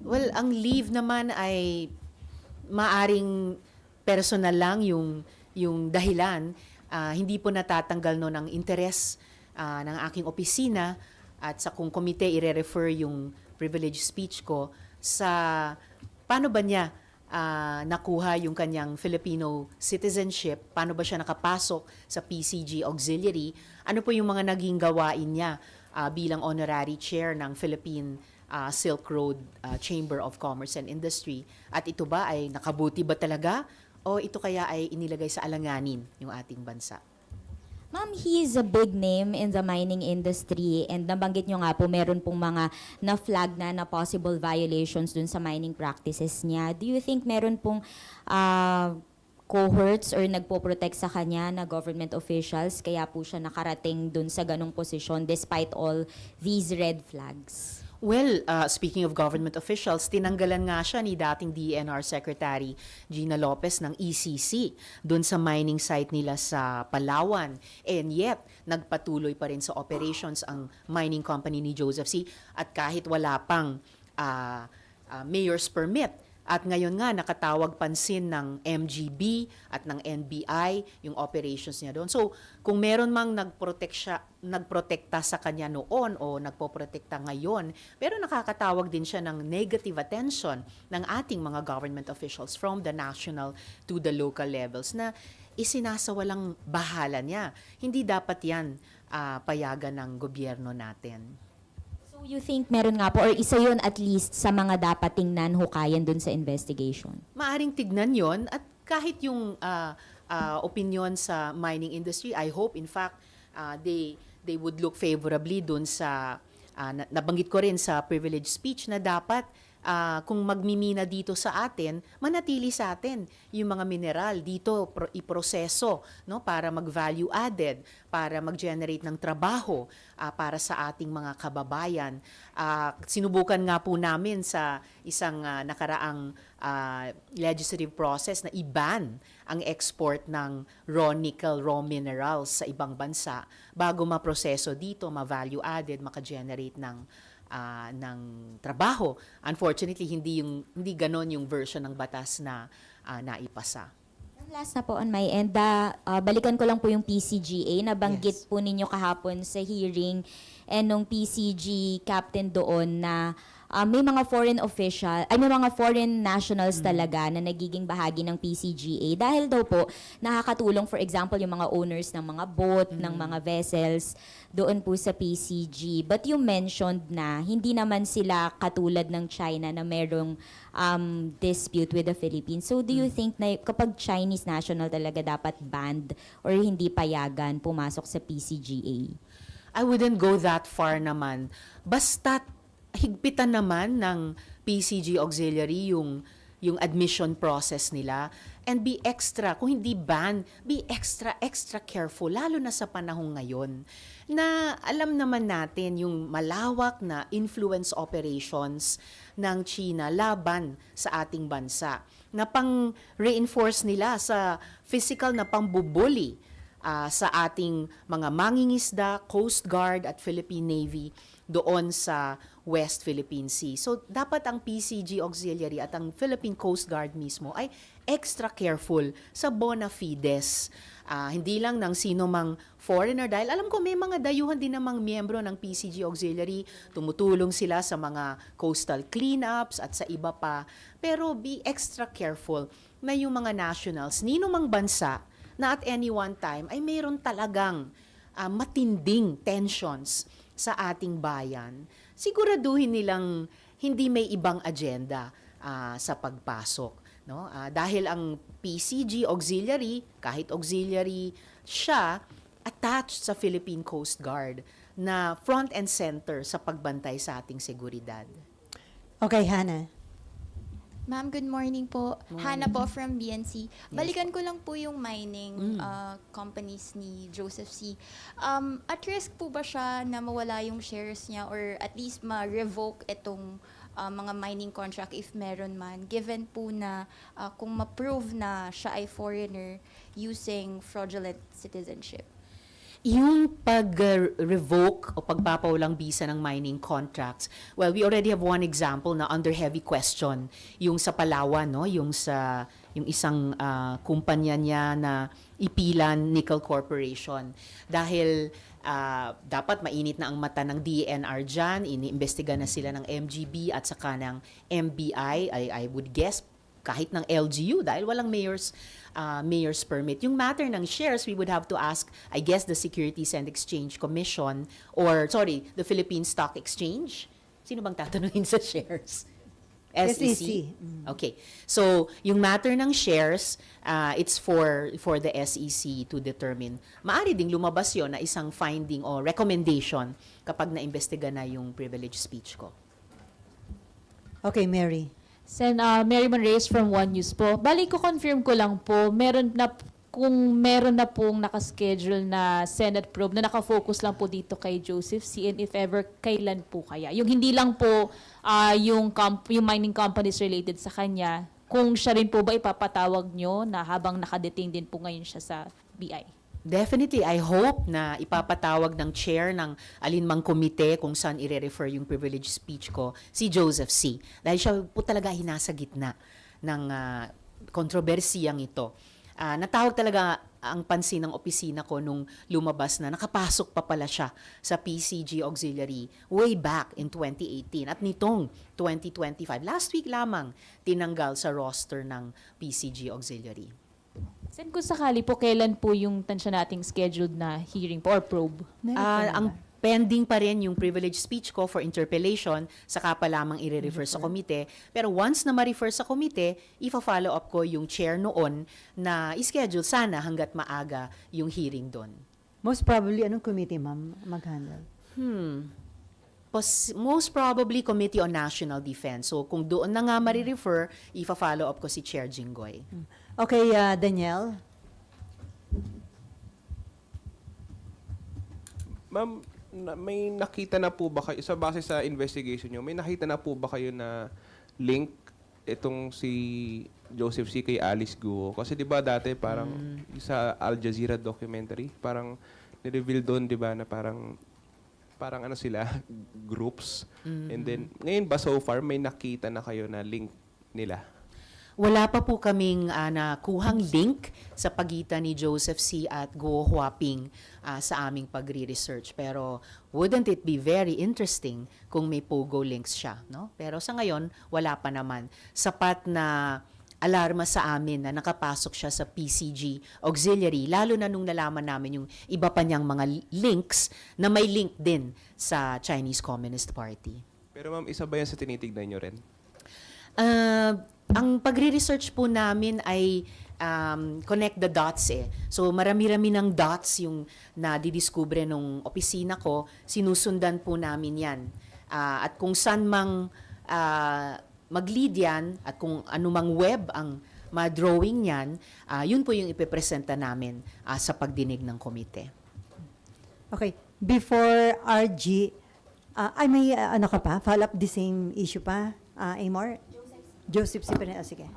Well, ang leave naman ay maaring personal lang yung dahilan. Hindi po natatanggal no ng interes ng aking opisina at sa kung komite i-refer yung privilege speech ko sa paano ba niya nakuha yung kanyang Filipino citizenship, paano ba siya nakapasok sa PCG Auxiliary, ano po yung mga naging gawain niya bilang honorary chair ng Philippine Silk Road Chamber of Commerce and Industry, at ito ba ay nakabuti ba talaga o ito kaya ay inilagay sa alanganin yung ating bansa? Ma'am, he is a big name in the mining industry and nabanggit nyo nga po, meron pong mga na-flag na possible violations dun sa mining practices niya. Do you think meron pong cohorts or nagpo-protect sa kanya na government officials kaya po siya nakarating dun sa ganong posisyon despite all these red flags? Well, speaking of government officials, tinanggalan nga siya ni dating DENR Secretary Gina Lopez ng ECC doon sa mining site nila sa Palawan. And yet, nagpatuloy pa rin sa operations ang mining company ni Joseph C. At kahit wala pang mayor's permit, at ngayon nga nakatawag pansin ng MGB at ng NBI yung operations niya doon. So, kung meron mang nagprotekta sa kanya noon o nagpoprotekta ngayon, pero nakakatawag din siya ng negative attention ng ating mga government officials from the national to the local levels na isinasawalang bahala niya. Hindi dapat yan payagan ng gobyerno natin. So you think meron nga po or isa yun at least sa mga dapat tingnan hukayan dun sa investigation? Maaring tignan yon at kahit yung opinion sa mining industry, I hope in fact they would look favorably dun sa nabanggit ko rin sa privilege speech na dapat kung magmimina dito sa atin, manatili sa atin yung mga mineral dito iproseso, no, para mag-value added, para mag-generate ng trabaho para sa ating mga kababayan. Sinubukan nga po namin sa isang nakaraang legislative process na i-ban ang export ng raw nickel, raw minerals sa ibang bansa bago maproseso dito, ma-value added, maka-generate ng trabaho. Unfortunately, hindi ganon yung version ng batas na naipasa. Last na po on my end, balikan ko lang po yung PCGA. Nabanggit Yes. po ninyo kahapon sa hearing nung PCG captain doon na may mga foreign official, ay may mga foreign nationals talaga na nagiging bahagi ng PCGA dahil daw po nakakatulong, for example, yung mga owners ng mga boat, ng mga vessels doon po sa PCG. But you mentioned na hindi naman sila katulad ng China na merong dispute with the Philippines. So do you think na kapag Chinese national talaga dapat banned or hindi payagan pumasok sa PCGA? I wouldn't go that far naman. Basta higpitan naman ng PCG Auxiliary yung admission process nila, and be extra, kung hindi ban, be extra careful, lalo na sa panahon ngayon na alam naman natin yung malawak na influence operations ng China laban sa ating bansa, na pang-reinforce nila sa physical na pambubuli sa ating mga mangingisda, Coast Guard at Philippine Navy doon sa West Philippine Sea. So, dapat ang PCG Auxiliary at ang Philippine Coast Guard mismo ay extra careful sa bona fides. Hindi lang ng sino mang foreigner, dahil alam ko may mga dayuhan din namang miyembro ng PCG Auxiliary, tumutulong sila sa mga coastal cleanups at sa iba pa. Pero be extra careful na yung mga nationals, nino mang bansa, na at any one time ay mayroon talagang matinding tensions sa ating bayan, siguraduhin nilang hindi may ibang agenda sa pagpasok. No? Dahil ang PCG Auxiliary, kahit auxiliary siya, attached sa Philippine Coast Guard na front and center sa pagbantay sa ating seguridad. Okay, Hannah. Ma'am, good morning po. Hannah po from BNC. Balikan ko lang po yung mining companies ni Joseph C. At risk po ba siya na mawala yung shares niya or at least ma-revoke itong mga mining contract if meron man, given po na kung ma-prove na siya ay foreigner using fraudulent citizenship? Yung pag-revoke o pagpapawalang bisa ng mining contracts, well, we already have one example na under heavy question, yung sa Palawan, no? Yung isang kumpanya niya na Ipilan Nickel Corporation. Dahil dapat mainit na ang mata ng DENR dyan, iniimbestiga na sila ng MGB at saka ng MBI, I would guess, kahit ng LGU, dahil walang mayor's permit. Yung matter ng shares, we would have to ask, I guess, the Securities and Exchange Commission, or, sorry, the Philippine Stock Exchange. Sino bang tatanungin sa shares? SEC? Okay. So, yung matter ng shares, it's for the SEC to determine. Maaari ding lumabas yon na isang finding o recommendation kapag na-imbestiga na yung privilege speech ko. Okay, Mary. Sen Mary Monreyes from One News po. Bali ko confirm ko lang po, kung meron na pong nakaschedule na Senate probe na nakafocus lang po dito kay Joseph C. and if ever, kailan po kaya? Yung hindi lang po yung mining companies related sa kanya, kung siya rin po ba ipapatawag nyo na habang nakadetain din po ngayon siya sa BI? Definitely, I hope na ipapatawag ng chair ng alinmang komite kung saan ire-refer yung privilege speech ko, si Joseph C. Dahil siya po talaga hinasa gitna ng kontrobersiyang ito. Natawag talaga ang pansin ng opisina ko nung lumabas na nakapasok pa pala siya sa PCG Auxiliary way back in 2018. At nitong 2025, last week lamang, tinanggal sa roster ng PCG Auxiliary. Sen, kung sakali po, kailan po yung tansya nating scheduled na hearing po or probe? Ang pending pa rin yung privilege speech ko for interpellation, saka pa lamang i-refer sa komite. Pero once na ma-refer sa komite, ifa-follow up ko yung chair noon na i-schedule sana hanggat maaga yung hearing doon. Most probably, anong committee, ma'am, mag-handle? most probably Committee on National Defense. So kung doon na nga marirefer, ifa-follow up ko si Chair Jinggoy. Okay, Danielle. Ma'am, may nakita na po ba kayo, sa base sa investigation nyo, may nakita na po ba kayo na link itong si Joseph C. kay Alice Guo? Kasi di ba dati parang sa Al Jazeera documentary, parang nireveal doon, di ba, na parang ano sila, groups. And then, ngayon ba so far, may nakita na kayo na link nila? Wala pa po kaming nakuhang link sa pagitan ni Joseph C. at Guo Huaping sa aming pagre-research. Pero wouldn't it be very interesting kung may Pogo links siya, no? Pero sa ngayon, wala pa naman. Sapat na alarma sa amin na nakapasok siya sa PCG auxiliary, lalo na nung nalaman namin yung iba pa niyang mga links na may link din sa Chinese Communist Party. Pero ma'am, isa ba yan sa tinitignan nyo rin? Ang pagre-research po namin ay connect the dots eh. So marami-rami ng dots yung nadidiskubre nung opisina ko, sinusundan po namin yan. At kung saan mang mag-lead yan at kung anumang web ang ma-drawing yan, yun po yung ipipresenta namin sa pagdinig ng komite. Okay, before RG, ay may ano ka pa? Follow up the same issue pa, Amor? Joseph C. Sige.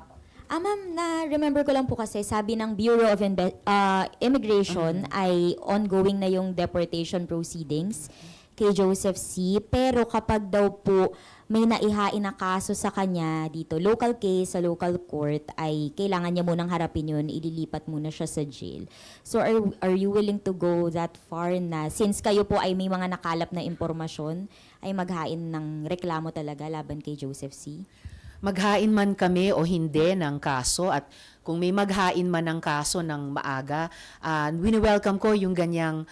Ma'am, na-remember ko lang po kasi sabi ng Bureau of Immigration ay ongoing na yung deportation proceedings kay Joseph C. Pero kapag daw po may naihain na kaso sa kanya dito, local case sa local court, ay kailangan niya munang harapin yun, ililipat muna siya sa jail. So are you willing to go that far na since kayo po ay may mga nakalap na impormasyon, ay maghain ng reklamo talaga laban kay Joseph C.? Maghain man kami o hindi ng kaso at kung may maghain man ng kaso ng maaga, wini-welcome ko yung ganyang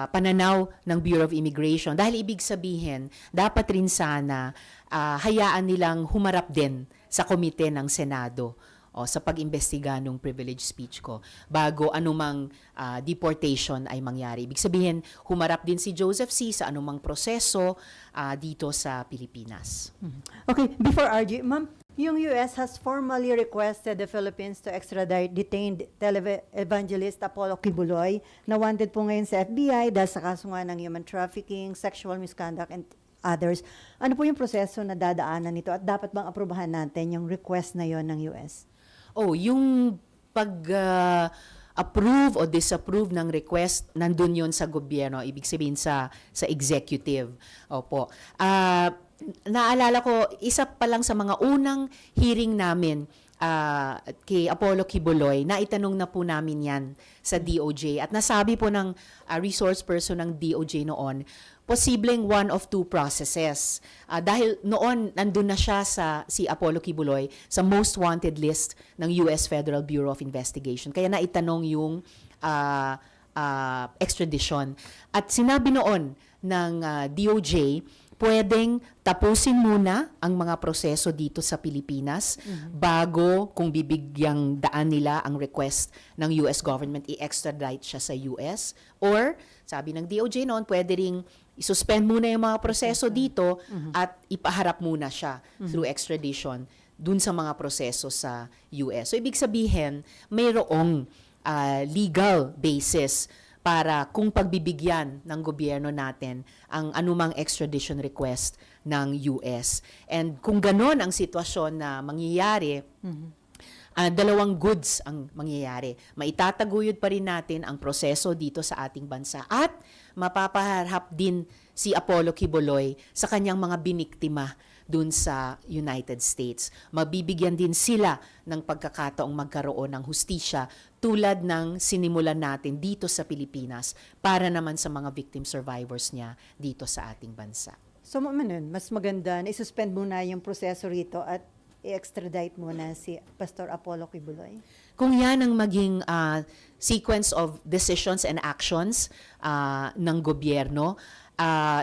pananaw ng Bureau of Immigration. Dahil ibig sabihin, dapat rin sana hayaan nilang humarap din sa komite ng Senado o sa pag-imbestiga ng privilege speech ko bago anumang deportation ay mangyari. Ibig sabihin, humarap din si Joseph C. sa anumang proseso dito sa Pilipinas. Okay, before RG, ma'am, yung US has formally requested the Philippines to extradite detained tele-evangelist Apollo Kibuloy na wanted po ngayon sa FBI dahil sa kaso nga ng human trafficking, sexual misconduct, and others. Ano po yung proseso na dadaanan nito at dapat bang aprubahan natin yung request na yon ng US? Yung pag-approve o disapprove ng request, nandun yun sa gobyerno, ibig sabihin sa executive. Opo. Naalala ko, isa pa lang sa mga unang hearing namin kay Apollo Kibuloy, naitanong na po namin yan sa DOJ. At nasabi po ng resource person ng DOJ noon, posibleng one of two processes. Dahil noon, nandun na siya si Apollo Kibuloy sa most wanted list ng US Federal Bureau of Investigation. Kaya naitanong yung extradition. At sinabi noon ng DOJ, pwedeng tapusin muna ang mga proseso dito sa Pilipinas bago kung bibigyang daan nila ang request ng US government i-extradite siya sa US. Or, sabi ng DOJ noon, pwede ring isuspend muna yung mga proseso dito at ipaharap muna siya through extradition dun sa mga proseso sa US. So, ibig sabihin, mayroong legal basis para kung pagbibigyan ng gobyerno natin ang anumang extradition request ng US. And kung ganon ang sitwasyon na mangyayari, dalawang goods ang mangyayari. Maitataguyod pa rin natin ang proseso dito sa ating bansa at mapapaharap din si Apollo Kibuloy sa kanyang mga biniktima dun sa United States. Mabibigyan din sila ng pagkakataong magkaroon ng hustisya tulad ng sinimulan natin dito sa Pilipinas para naman sa mga victim survivors niya dito sa ating bansa. So, mas maganda na isuspend muna yung proseso rito at i-extradite muna si Pastor Apollo Kibuloy? Kung yan ang maging sequence of decisions and actions ng gobyerno,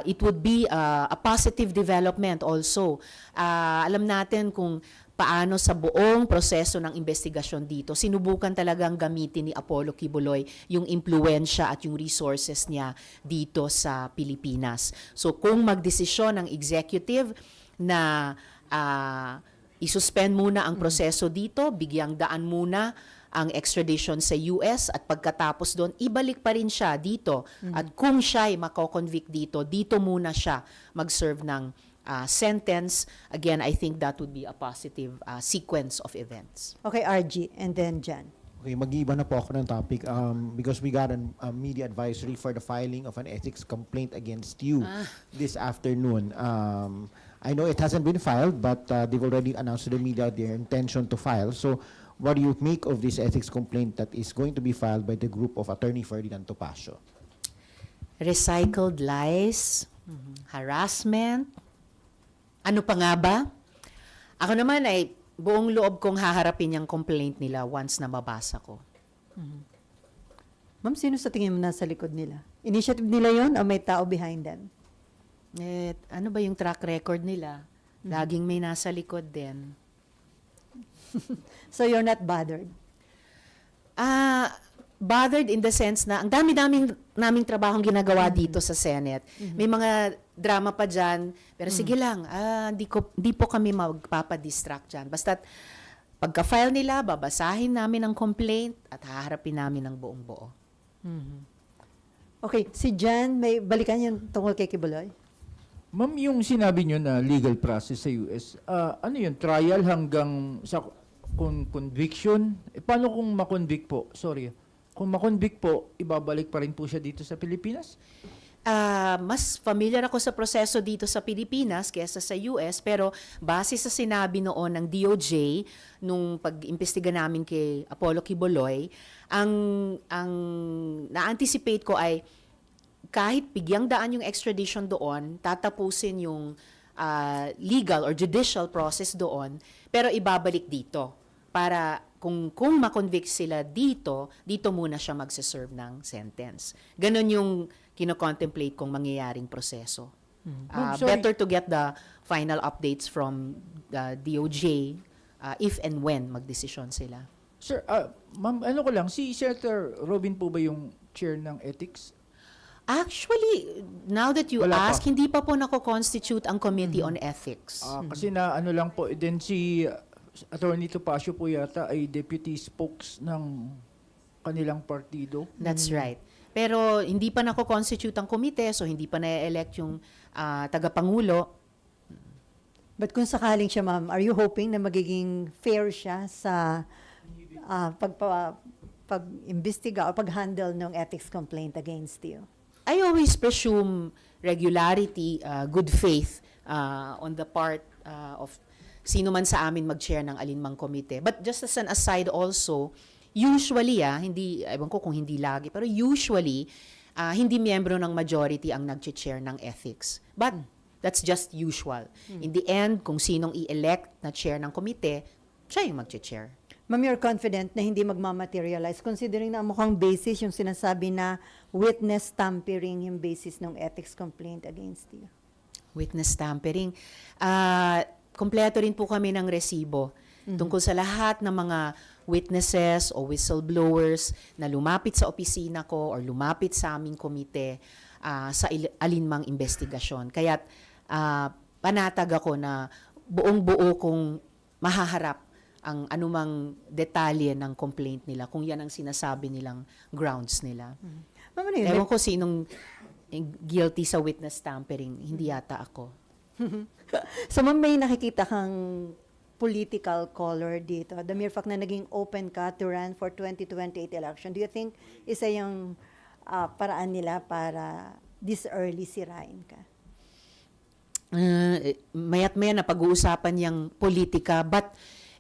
it would be a positive development also. Alam natin kung paano sa buong proseso ng investigasyon dito, sinubukan talagang gamitin ni Apollo Kibuloy yung impluensya at yung resources niya dito sa Pilipinas. So kung magdesisyon ng executive na isuspend muna ang proseso dito, bigyang daan muna ang extradition sa US at pagkatapos doon, ibalik pa rin siya dito. At kung siya ay mako-convict dito, dito muna siya mag-serve ng sentence. Again, I think that would be a positive sequence of events. Okay, RG, and then Jan. Okay, mag-iiba na po ako ng topic because we got a media advisory for the filing of an ethics complaint against you this afternoon. I know it hasn't been filed, but they've already announced to the media their intention to file. So, what do you make of this ethics complaint that is going to be filed by the group of Attorney Ferdinand Topacio? Recycled lies, harassment, ano pa nga ba? Ako naman ay buong loob kong haharapin yung complaint nila once na mabasa ko. Ma'am, sino sa tingin mo nasa likod nila? Initiative nila yon o may tao behind them? Ano ba yung track record nila? Laging may nasa likod din. So you're not bothered? Bothered in the sense na ang naming trabahong ginagawa dito sa Senate. May mga drama pa dyan, pero sige lang, di po kami magpapadistract dyan. Basta pagka-file nila, babasahin namin ang complaint at haharapin namin ang buong buo. Okay, si Jan, may balikan yung tungkol kay Kibuloy? Ma'am, yung sinabi nyo na legal process sa US, ano yun, trial hanggang sa conviction? Paano kung makonvict po? Sorry. Kung makonvict po, ibabalik pa rin po siya dito sa Pilipinas? Mas familiar ako sa proseso dito sa Pilipinas kaysa sa US, pero base sa sinabi noon ng DOJ nung pag-imbestiga namin kay Apollo Kibuloy, ang na-anticipate ko ay kahit bigyang daan yung extradition doon, tatapusin yung legal or judicial process doon, pero ibabalik dito para kung makonvict sila dito muna siya magse-serve ng sentence. Ganon yung kino-contemplate kong mangyayaring proseso. Ma'am, sorry. Better to get the final updates from the DOJ if and when magdesisyon sila. Sir, ma'am, ano ko lang, si Senator Robin po ba yung chair ng ethics? Actually, now that you Wala pa. ask, hindi pa po nako-constitute ang Committee on Ethics. Kasi na ano lang po, then si Attorney Topacio po yata ay deputy spokes ng kanilang partido. That's right. Pero hindi pa nako-constitute ang komite, so hindi pa na-elect yung tagapangulo. But kung sakaling siya, ma'am, are you hoping na magiging fair siya sa pag-imbestiga o pag-handle ng ethics complaint against you? I always presume regularity, good faith on the part of sino man sa amin mag-chair ng alinmang komite. But just as an aside also, usually, hindi, ewan ko kung hindi lagi, pero usually, hindi miyembro ng majority ang nag-chair ng ethics. But that's just usual. In the end, kung sinong i-elect na chair ng komite, siya yung mag-chair. Ma'am, you're confident na hindi magmamaterialize considering na ang mukhang basis yung sinasabi na witness tampering yung basis ng ethics complaint against you? Witness tampering. Kompleto rin po kami ng resibo tungkol sa lahat ng mga witnesses o whistleblowers na lumapit sa opisina ko or lumapit sa aming komite sa alinmang investigasyon. Kaya't panatag ako na buong-buo kong mahaharap ang anumang detalye ng complaint nila kung yan ang sinasabi nilang grounds nila. Ma'am, ano yun? Ewan ko sinong guilty sa witness tampering. Hindi yata ako. So, ma'am, may nakikita kang political color dito. The mere fact na naging open ka to run for 2028 election, do you think isa yung paraan nila para this early sirain ka? Mayat maya na pag-uusapan yung politika, but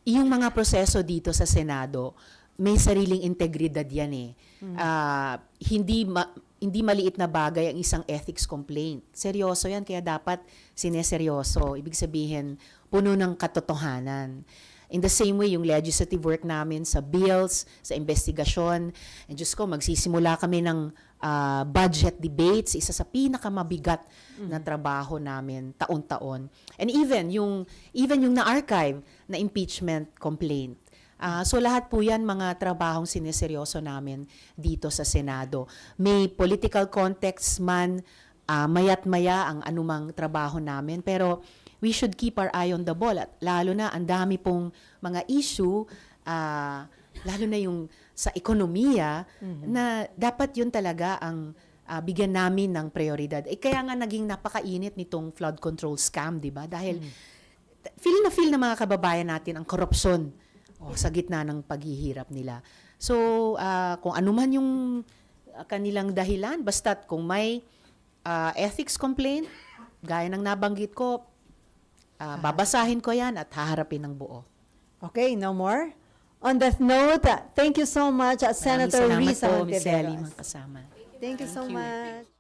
yung mga proseso dito sa Senado, may sariling integridad yan eh. Hindi maliit na bagay ang isang ethics complaint. Seryoso yan, kaya dapat sineseryoso. Ibig sabihin, puno ng katotohanan. In the same way, yung legislative work namin sa bills, sa investigasyon, and Diyos ko, magsisimula kami ng budget debates, isa sa pinakamabigat na trabaho namin taon-taon. And even yung na-archive na impeachment complaint. So lahat po yan mga trabahong sineseryoso namin dito sa Senado. May political context man, mayat maya ang anumang trabaho namin, pero we should keep our eye on the ball. At lalo na, ang dami pong mga issue, lalo na yung sa ekonomiya, na dapat yun talaga ang bigyan namin ng prioridad. Kaya nga naging napakainit nitong flood control scam, di ba? Dahil feel na mga kababayan natin ang korupsyon sa gitna ng paghihirap nila. So, kung ano man yung kanilang dahilan, basta't kung may ethics complaint, gaya ng nabanggit ko, babasahin ko yan at haharapin ng buo. Okay, no more? On that note, thank you so much, Senator Maraming Risa salamat po, Miss Ellie, Hontiveros. mga kasama. Thank you so much.